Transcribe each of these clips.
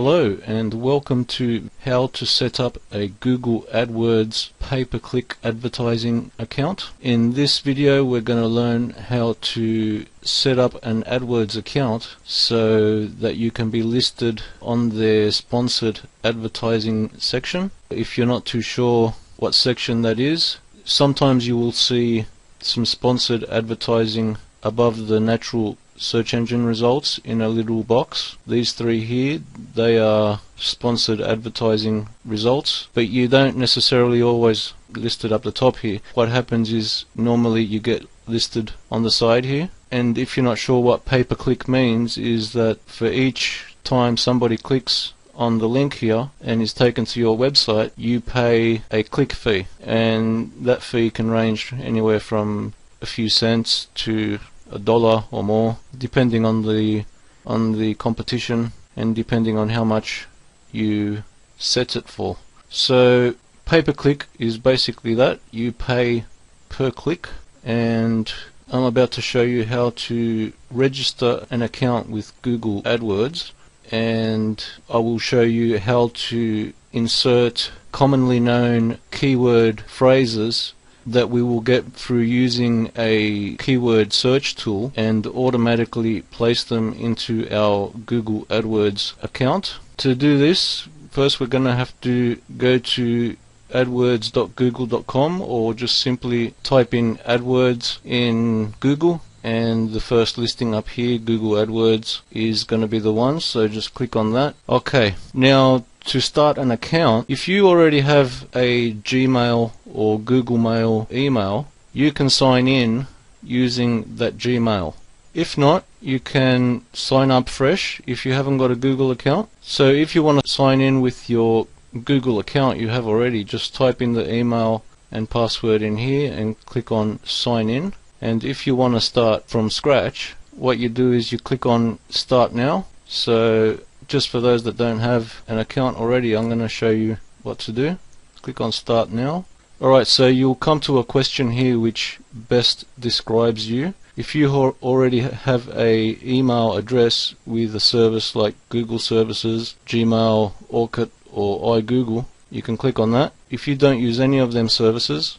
Hello and welcome to how to set up a Google AdWords pay-per-click advertising account. In this video we're going to learn how to set up an AdWords account so that you can be listed on their sponsored advertising section. If you're not too sure what section that is, sometimes you will see some sponsored advertising above the natural search engine results in a little box. These three here, they are sponsored advertising results, but you don't necessarily always list it up the top here. What happens is normally you get listed on the side here, and if you're not sure what pay-per-click means, is that for each time somebody clicks on the link here and is taken to your website, you pay a click fee, and that fee can range anywhere from a few cents to $1 or more, depending on the competition and depending on how much you set it for. So pay-per-click is basically that. You pay per click, and I'm about to show you how to register an account with Google AdWords, and I will show you how to insert commonly known keyword phrases that we will get through using a keyword search tool and automatically place them into our Google AdWords account. To do this, first we're going to have to go to adwords.google.com, or just simply type in AdWords in Google, and the first listing up here, Google AdWords, is going to be the one, so just click on that. Okay, now to start an account, if you already have a Gmail or Google Mail email, you can sign in using that Gmail. If not, you can sign up fresh if you haven't got a Google account. So if you want to sign in with your Google account you have already, just type in the email and password in here and click on sign in. And if you want to start from scratch, what you do is you click on start now. So just for those that don't have an account already, I'm going to show you what to do. Click on start now. Alright, so you'll come to a question here which best describes you. If you already have a email address with a service like Google Services, Gmail, Orkut or iGoogle, you can click on that. If you don't use any of them services,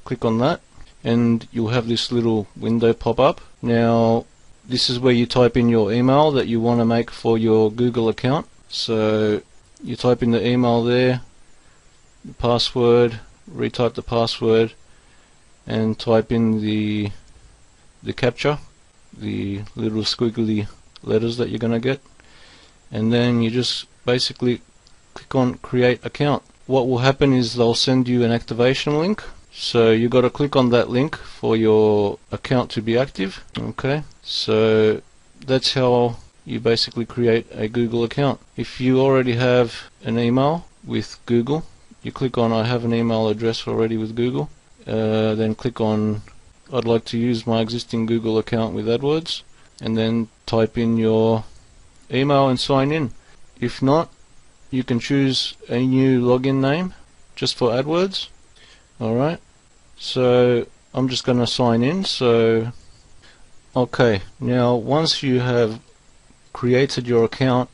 click on that and you'll have this little window pop up. Now this is where you type in your email that you want to make for your Google account. So you type in the email there, the password, retype the password, and type in the captcha, the little squiggly letters that you're going to get, and then you just basically click on create account. What will happen is they'll send you an activation link, so you got to click on that link for your account to be active. Okay, so that's how you basically create a Google account. If you already have an email with Google, you click on I have an email address already with Google, then click on I'd like to use my existing Google account with AdWords, and then type in your email and sign in. If not, you can choose a new login name just for AdWords. Alright, so I'm just going to sign in. So okay, now once you have created your account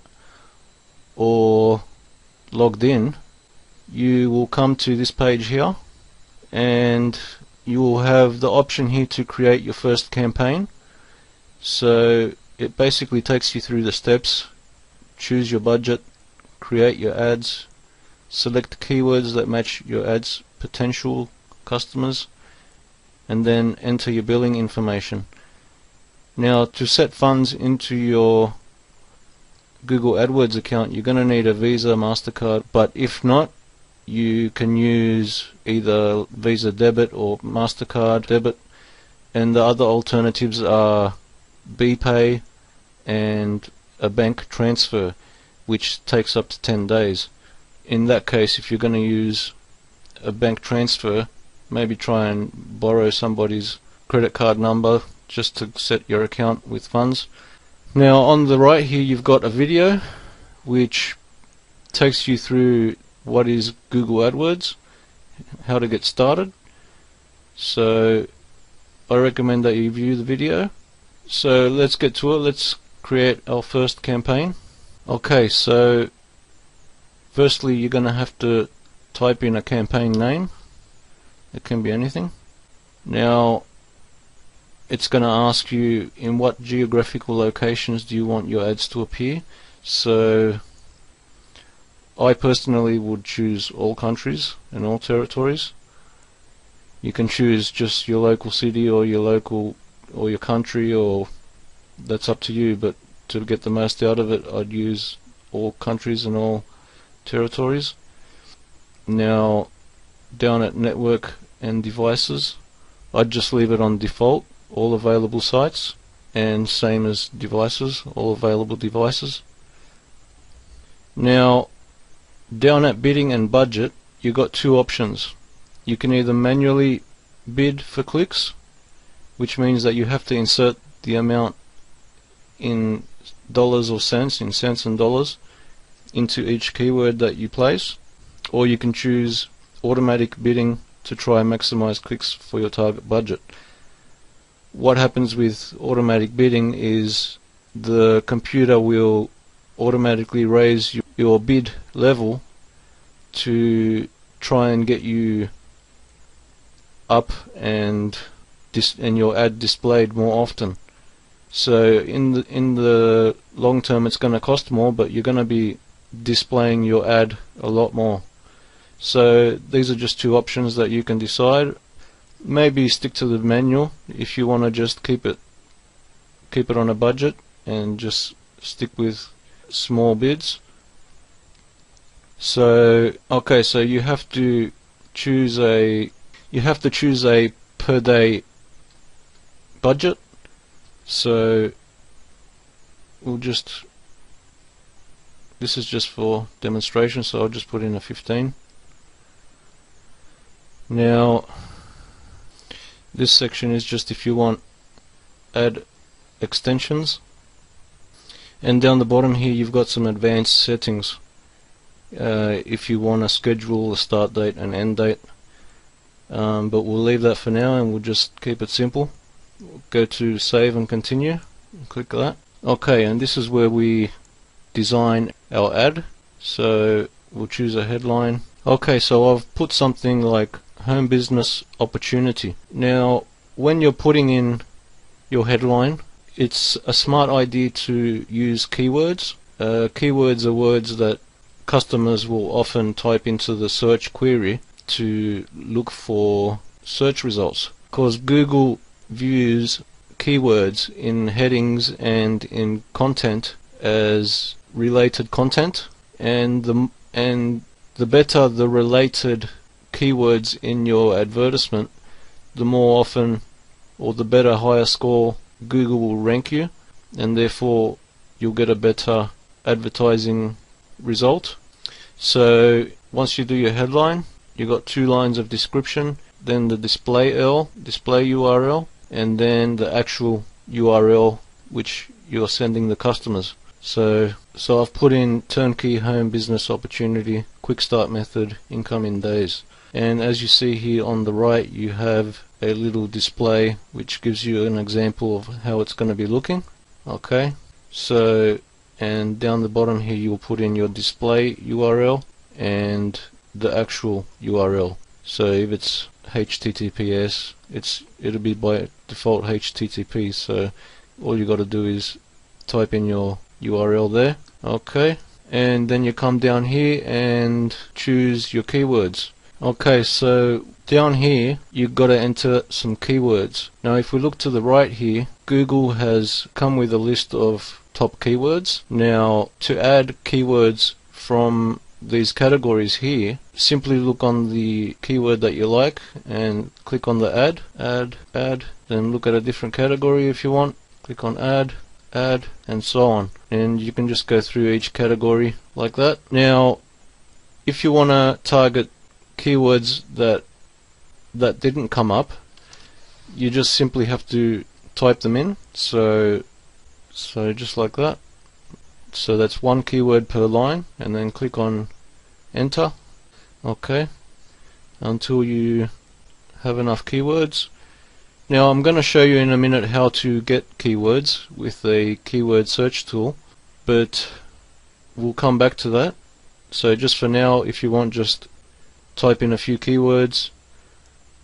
or logged in, you will come to this page here and you will have the option here to create your first campaign. So it basically takes you through the steps. Choose your budget, create your ads, select keywords that match your ads potential customers, and then enter your billing information. Now to set funds into your Google AdWords account, you're going to need a Visa, MasterCard, but if not, you can use either Visa debit or MasterCard debit, and the other alternatives are BPay and a bank transfer, which takes up to 10 days. In that case, if you're going to use a bank transfer, maybe try and borrow somebody's credit card number just to set your account with funds. Now on the right here you've got a video which takes you through what is Google AdWords, how to get started. So I recommend that you view the video. So let's get to it. Let's create our first campaign. Okay, so Firstly, you're going to have to type in a campaign name. It can be anything. Now it's going to ask you in what geographical locations do you want your ads to appear. So I personally would choose all countries and all territories. You can choose just your local city or your local or your country, or that's up to you, but to get the most out of it, I'd use all countries and all territories. Now down at network and devices, I'd just leave it on default, all available sites, and same as devices, all available devices. Now down at bidding and budget, you've got two options. You can either manually bid for clicks, which means that you have to insert the amount in dollars or cents, in cents and dollars, into each keyword that you place, or you can choose automatic bidding to try and maximize clicks for your target budget. What happens with automatic bidding is the computer will automatically raise your bid level to try and get you up and your ad displayed more often. So in the long term, it's going to cost more, but you're going to be displaying your ad a lot more. So these are just two options that you can decide. Maybe stick to the manual if you want to just keep it on a budget and just stick with small bids. So okay, so you have to choose a per day budget. So this is just for demonstration, so I'll just put in a 15. Now this section is just if you want ad extensions, and down the bottom here you've got some advanced settings if you want to schedule a start date and end date, but we'll leave that for now and we'll just keep it simple. Go to save and continue, click that. Okay, and this is where we design our ad. So we'll choose a headline. Okay, so I've put something like home business opportunity. Now when you're putting in your headline, it's a smart idea to use keywords. Keywords are words that customers will often type into the search query to look for search results, because Google views keywords in headings and in content as related content, and the better the related keywords in your advertisement, the more often or the better, higher score Google will rank you, and therefore you'll get a better advertising result. So once you do your headline, you've got 2 lines of description, then the display URL, and then the actual URL which you're sending the customers. So I've put in turnkey home business opportunity, quick start method, income in days. And as you see here on the right, you have a little display which gives you an example of how it's going to be looking. Okay, so and down the bottom here you'll put in your display URL and the actual URL. So if it's HTTPS, it'll be by default HTTP, so all you got to do is type in your URL there. Okay, and then you come down here and choose your keywords. Okay, so down here you've got to enter some keywords. Now if we look to the right here, Google has come with a list of top keywords. Now to add keywords from these categories here, simply look on the keyword that you like and click on the add, then look at a different category if you want, click on add, and so on, and you can just go through each category like that. Now if you want to target keywords that didn't come up, you just simply have to type them in, so just like that. So that's 1 keyword per line, and then click on enter. Okay, until you have enough keywords. Now I'm going to show you in a minute how to get keywords with a keyword search tool, but we'll come back to that. So just for now, if you want, just type in a few keywords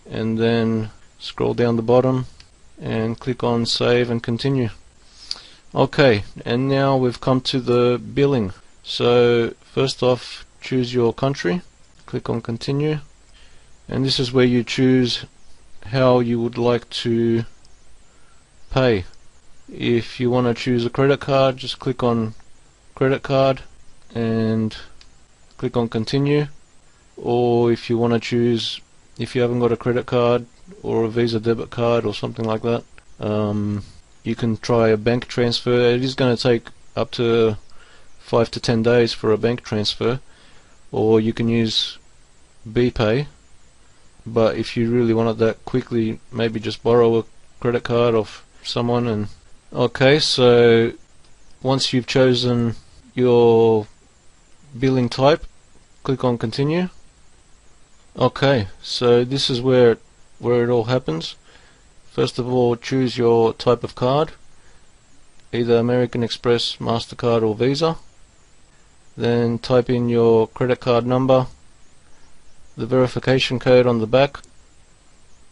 and then scroll down the bottom and click on save and continue. Okay, and now we've come to the billing. So first off, choose your country, click on continue, and this is where you choose how you would like to pay. If you want to choose a credit card, just click on credit card and click on continue. Or if you want to choose, if you haven't got a credit card or a Visa debit card or something like that, you can try a bank transfer. It is going to take up to 5 to 10 days for a bank transfer, or you can use BPay. But if you really want it that quickly, maybe just borrow a credit card off someone. And okay, so once you've chosen your billing type, click on continue. Okay, so this is where it all happens. First of all, choose your type of card, either American Express, MasterCard or Visa. Then type in your credit card number, the verification code on the back,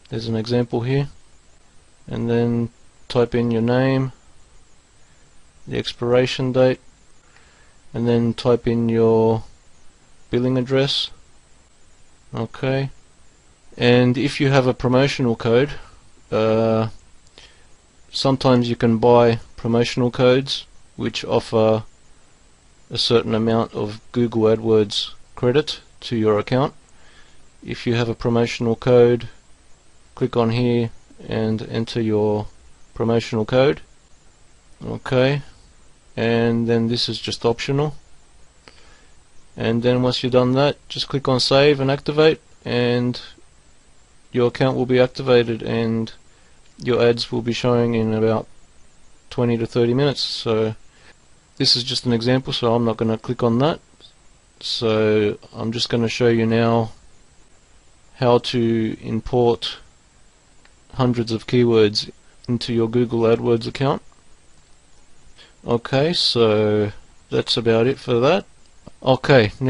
there's an example here, and then type in your name, the expiration date, and then type in your billing address. Okay, and if you have a promotional code, sometimes you can buy promotional codes which offer a certain amount of Google AdWords credit to your account. If you have a promotional code, click on here and enter your promotional code. Okay, and then this is just optional. And then once you've done that, just click on save and activate, and your account will be activated and your ads will be showing in about 20 to 30 minutes. So this is just an example, so I'm not going to click on that. So I'm just going to show you now how to import hundreds of keywords into your Google AdWords account. Okay, so that's about it for that. Okay, now